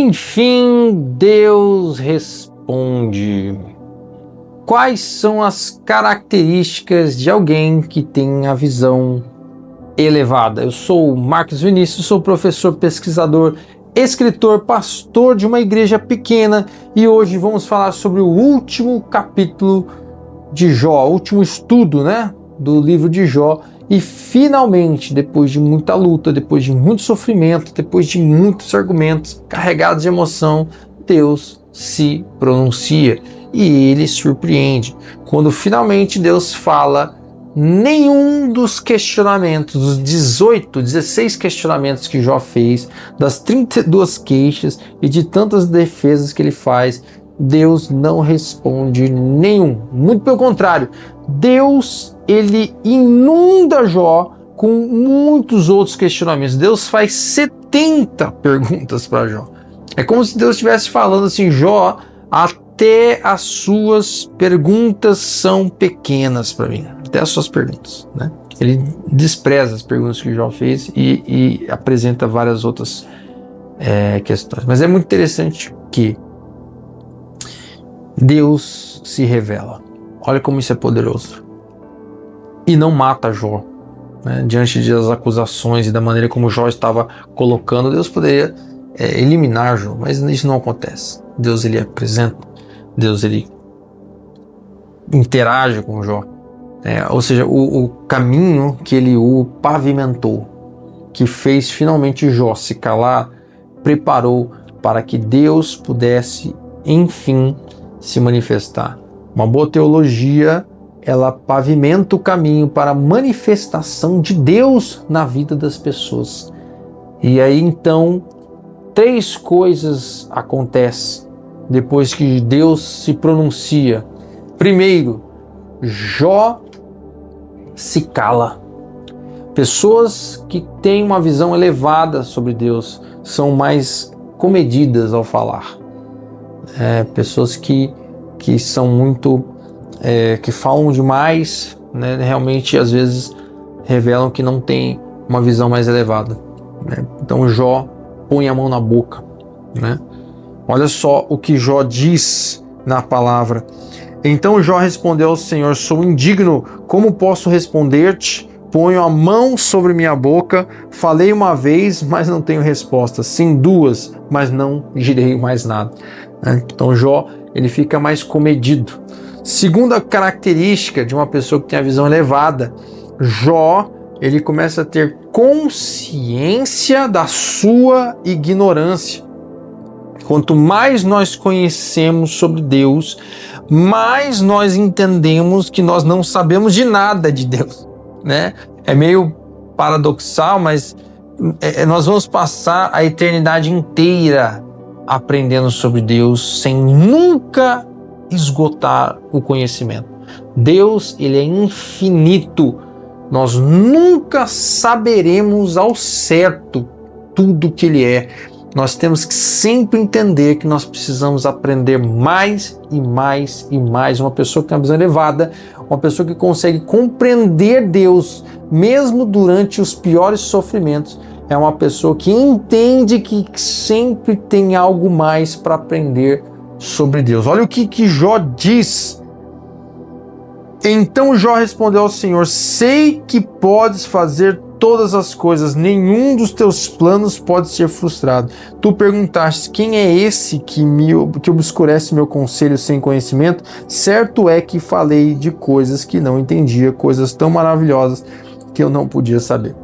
Enfim, Deus responde. Quais são as características de alguém que tem a visão elevada? Eu sou o Marcos Vinícius, sou professor, pesquisador, escritor, pastor de uma igreja pequena e hoje vamos falar sobre o último capítulo de Jó, o último estudo, do livro de Jó. E finalmente, depois de muita luta, depois de muito sofrimento, depois de muitos argumentos carregados de emoção, Deus se pronuncia e ele surpreende. Quando finalmente Deus fala, nenhum dos questionamentos, dos 16 questionamentos que Jó fez, das 32 queixas e de tantas defesas que ele faz, Deus não responde nenhum. Muito pelo contrário, Deus, ele inunda Jó com muitos outros questionamentos. Deus faz 70 perguntas para Jó. É como se Deus estivesse falando assim: Jó, até as suas perguntas são pequenas para mim. Até as suas perguntas, Ele despreza as perguntas que Jó fez e apresenta várias outras questões. Mas é muito interessante que Deus se revela. Olha como isso é poderoso. E não mata Jó. Diante das acusações e da maneira como Jó estava colocando, Deus poderia eliminar Jó, mas isso não acontece. Deus, ele apresenta, Deus, ele interage com Jó. Ou seja, o caminho que ele o pavimentou, que fez finalmente Jó se calar, preparou para que Deus pudesse, enfim, se manifestar. Uma boa teologia, ela pavimenta o caminho para a manifestação de Deus na vida das pessoas. E aí então, 3 coisas acontecem depois que Deus se pronuncia. Primeiro, Jó se cala. Pessoas que têm uma visão elevada sobre Deus são mais comedidas ao falar. Pessoas que são muito, que falam demais, realmente às vezes revelam que não tem uma visão mais elevada. Então Jó põe a mão na boca. Olha só o que Jó diz na palavra. Então Jó respondeu ao Senhor: sou indigno, como posso responder-te? Ponho a mão sobre minha boca, falei uma vez, mas não tenho resposta. Sim, 2, mas não direi mais nada. Então Jó, ele fica mais comedido. Segunda característica de uma pessoa que tem a visão elevada, Jó, ele começa a ter consciência da sua ignorância. Quanto mais nós conhecemos sobre Deus, mais nós entendemos que nós não sabemos de nada de Deus, É meio paradoxal, mas nós vamos passar a eternidade inteira aprendendo sobre Deus sem nunca esgotar o conhecimento. Deus, ele é infinito. Nós nunca saberemos ao certo tudo que ele é. Nós temos que sempre entender que nós precisamos aprender mais e mais e mais. Uma pessoa que tem uma visão elevada, uma pessoa que consegue compreender Deus, mesmo durante os piores sofrimentos, é uma pessoa que entende que sempre tem algo mais para aprender sobre Deus. Olha o que Jó diz. Então Jó respondeu ao Senhor: sei que podes fazer todas as coisas, nenhum dos teus planos pode ser frustrado. Tu perguntaste: quem é esse que obscurece meu conselho sem conhecimento? Certo é que falei de coisas que não entendia, coisas tão maravilhosas que eu não podia saber.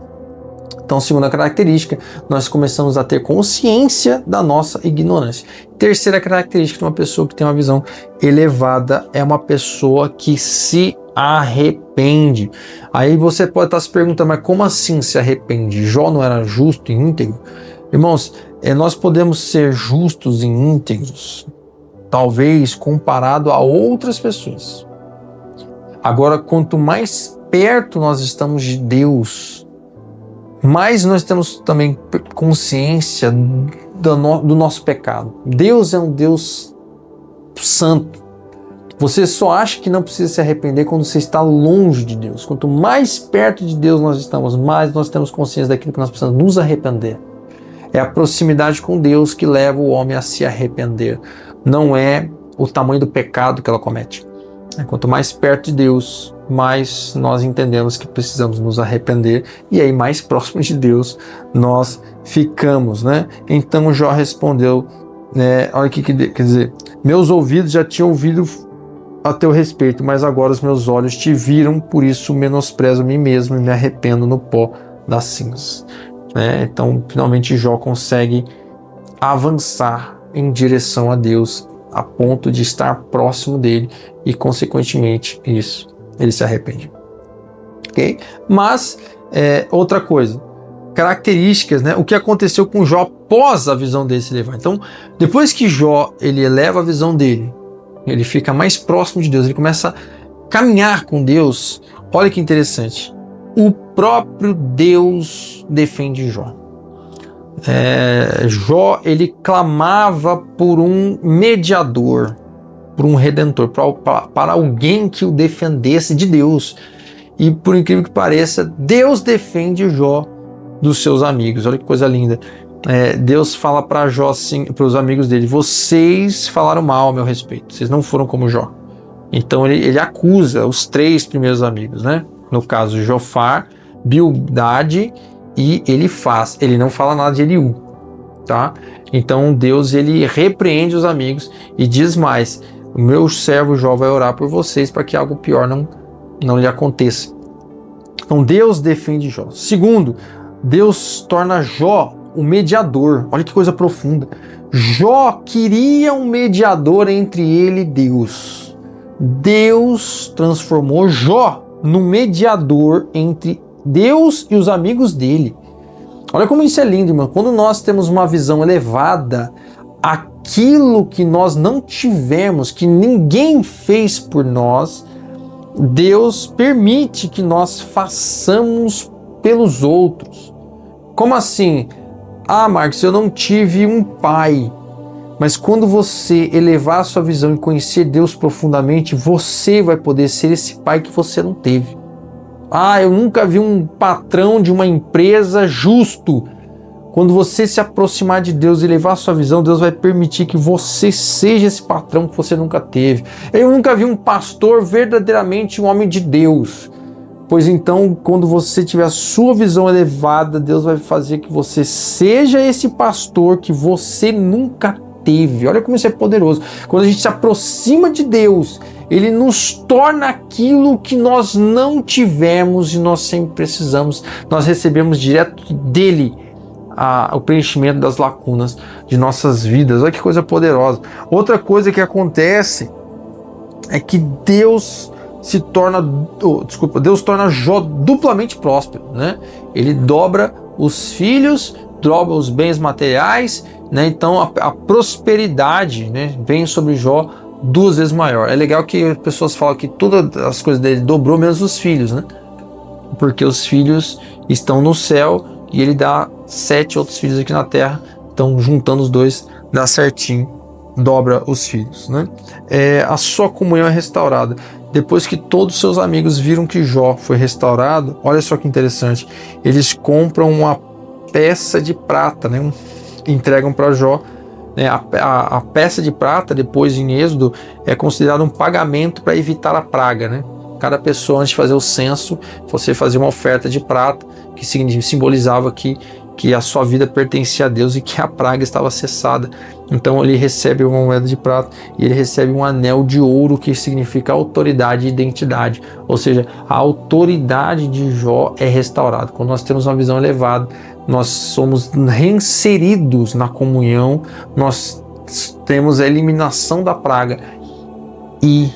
Então, segunda característica, nós começamos a ter consciência da nossa ignorância. Terceira característica de uma pessoa que tem uma visão elevada é uma pessoa que se arrepende. Aí você pode estar se perguntando: mas como assim se arrepende? Jó não era justo e íntegro? Irmãos, nós podemos ser justos e íntegros, talvez comparado a outras pessoas. Agora, quanto mais perto nós estamos de Deus, mais nós temos também consciência do nosso pecado. Deus é um Deus santo. Você só acha que não precisa se arrepender quando você está longe de Deus. Quanto mais perto de Deus nós estamos, mais nós temos consciência daquilo que nós precisamos nos arrepender. É a proximidade com Deus que leva o homem a se arrepender. Não é o tamanho do pecado que ela comete. Quanto mais perto de Deus, mais nós entendemos que precisamos nos arrepender, e aí mais próximo de Deus nós ficamos, né? Então Jó respondeu, olha o que quer dizer: meus ouvidos já tinham ouvido a teu respeito, mas agora os meus olhos te viram, por isso menosprezo a mim mesmo e me arrependo no pó das cinzas. Então finalmente Jó consegue avançar em direção a Deus, a ponto de estar próximo dele, e consequentemente isso, ele se arrepende. Ok? Mas outra coisa, características, o que aconteceu com Jó após a visão dele se elevar. Então, depois que Jó ele eleva a visão dele, ele fica mais próximo de Deus, ele começa a caminhar com Deus. Olha que interessante, o próprio Deus defende Jó. Jó ele clamava por um mediador, por um redentor, para alguém que o defendesse de Deus. E por incrível que pareça, Deus defende Jó dos seus amigos. Olha que coisa linda. Deus fala para Jó assim, para os amigos dele: vocês falaram mal a meu respeito, vocês não foram como Jó. Então ele acusa os 3 primeiros amigos, no caso Jofar, Bildade e Elifaz. Ele não fala nada de Eliú, tá? Então Deus ele repreende os amigos e diz mais: o meu servo Jó vai orar por vocês para que algo pior não lhe aconteça. Então Deus defende Jó. Segundo, Deus torna Jó o mediador. Olha que coisa profunda. Jó queria um mediador entre ele e Deus. Deus transformou Jó no mediador entre Deus e os amigos dele. Olha como isso é lindo, irmão. Quando nós temos uma visão elevada, aquilo que nós não tivemos, que ninguém fez por nós, Deus permite que nós façamos pelos outros. Como assim? Marcos, eu não tive um pai. Mas quando você elevar a sua visão e conhecer Deus profundamente, você vai poder ser esse pai que você não teve. Eu nunca vi um patrão de uma empresa justo. Quando você se aproximar de Deus e elevar a sua visão, Deus vai permitir que você seja esse patrão que você nunca teve. Eu nunca vi um pastor verdadeiramente um homem de Deus. Pois então, quando você tiver a sua visão elevada, Deus vai fazer que você seja esse pastor que você nunca teve. Olha como isso é poderoso. Quando a gente se aproxima de Deus, Ele nos torna aquilo que nós não tivemos e nós sempre precisamos. Nós recebemos direto dEle o preenchimento das lacunas de nossas vidas. Olha que coisa poderosa. Outra coisa que acontece é que Deus torna Jó duplamente próspero, Ele dobra os filhos, dobra os bens materiais, Então a prosperidade, vem sobre Jó 2 vezes maior. É legal que as pessoas falam que todas as coisas dele dobrou, menos os filhos, Porque os filhos estão no céu e ele dá 7 outros filhos aqui na terra. Então juntando os 2 dá certinho, dobra os filhos, A sua comunhão é restaurada. Depois que todos os seus amigos viram que Jó foi restaurado, olha só que interessante, eles compram uma peça de prata, entregam para Jó. A peça de prata, depois em Êxodo, é considerada um pagamento para evitar a praga. Cada pessoa, antes de fazer o censo, você fazia uma oferta de prata, que simbolizava que a sua vida pertencia a Deus e que a praga estava cessada. Então ele recebe uma moeda de prata e ele recebe um anel de ouro, que significa autoridade e identidade. Ou seja, a autoridade de Jó é restaurada. Quando nós temos uma visão elevada, nós somos reinseridos na comunhão, nós temos a eliminação da praga e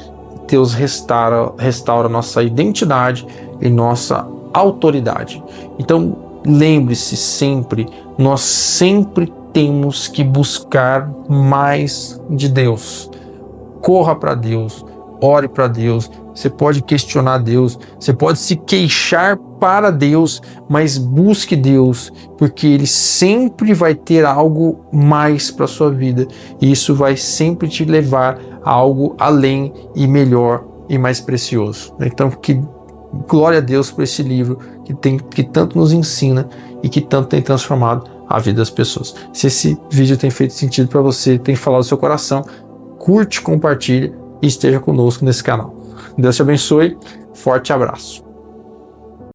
Deus restaura nossa identidade e nossa autoridade. Então lembre-se sempre, nós sempre temos que buscar mais de Deus. Corra para Deus, ore para Deus. Você pode questionar Deus, você pode se queixar para Deus, mas busque Deus, porque Ele sempre vai ter algo mais para a sua vida, e isso vai sempre te levar a algo além e melhor e mais precioso. Então, que glória a Deus por esse livro que tanto nos ensina e que tanto tem transformado a vida das pessoas. Se esse vídeo tem feito sentido para você, tem falado do seu coração, curte, compartilhe e esteja conosco nesse canal. Deus te abençoe, forte abraço.